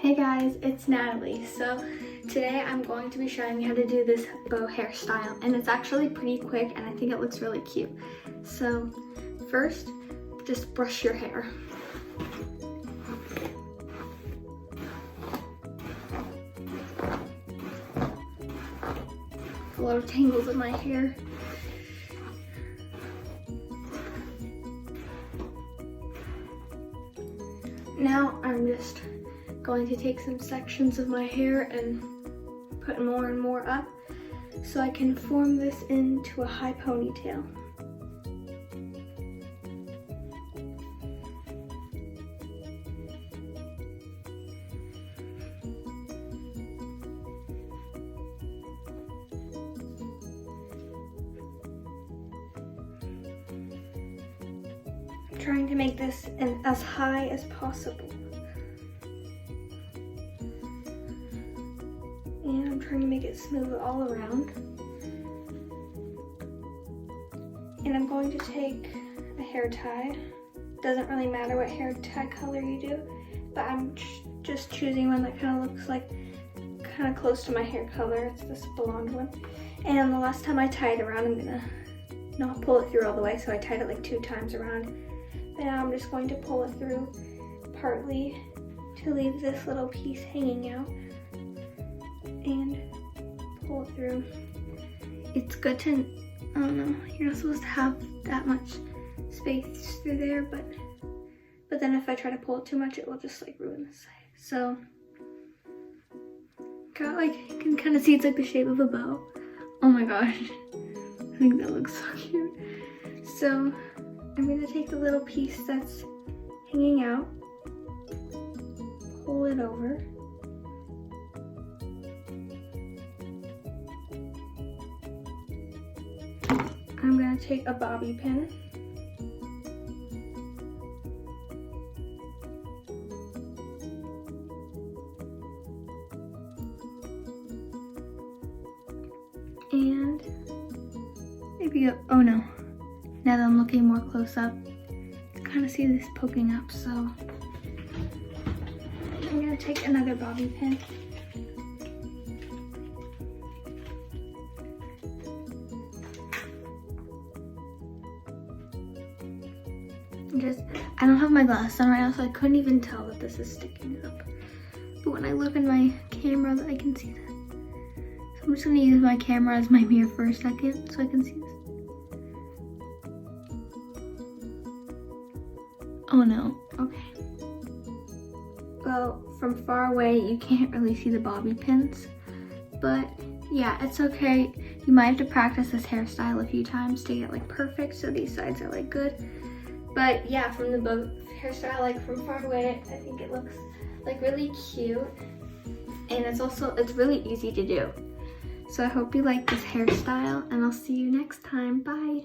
Hey guys, it's Natalie. So today I'm going to be showing you how to do this bow hairstyle, and it's actually pretty quick and I think it looks really cute. So first, just brush your hair. A lot of tangles in my hair. Now I'm just going to take some sections of my hair and put more and more up so I can form this into a high ponytail. I'm trying to make this as high as possible. And I'm trying to make it smooth all around. And I'm going to take a hair tie. Doesn't really matter what hair tie color you do, but I'm just choosing one that kind of looks like kind of close to my hair color. It's this blonde one. And the last time I tied around, I'm gonna not pull it through all the way, so I tied it like 2 times around. But now I'm just going to pull it through partly to leave this little piece hanging out. And pull it through. It's good to, I don't know, you're not supposed to have that much space through there, but then if I try to pull it too much, it will just like ruin this side. So, got like, you can kind of see it's like the shape of a bow. Oh my gosh, I think that looks so cute. So, I'm gonna take the little piece that's hanging out, pull it over. I'm gonna take a bobby pin and maybe oh no, now that I'm looking more close up, I kind of see this poking up, so I'm gonna take another bobby pin. I don't have my glasses on right now, so I couldn't even tell that this is sticking up. But when I look in my camera, I can see that. So I'm just gonna use my camera as my mirror for a second so I can see this. Oh no, okay. Well, from far away, you can't really see the bobby pins, but yeah, it's okay. You might have to practice this hairstyle a few times to get like perfect, so these sides are like good. But yeah, from the bow hairstyle, like from far away, I think it looks like really cute. And it's really easy to do. So I hope you like this hairstyle, and I'll see you next time. Bye.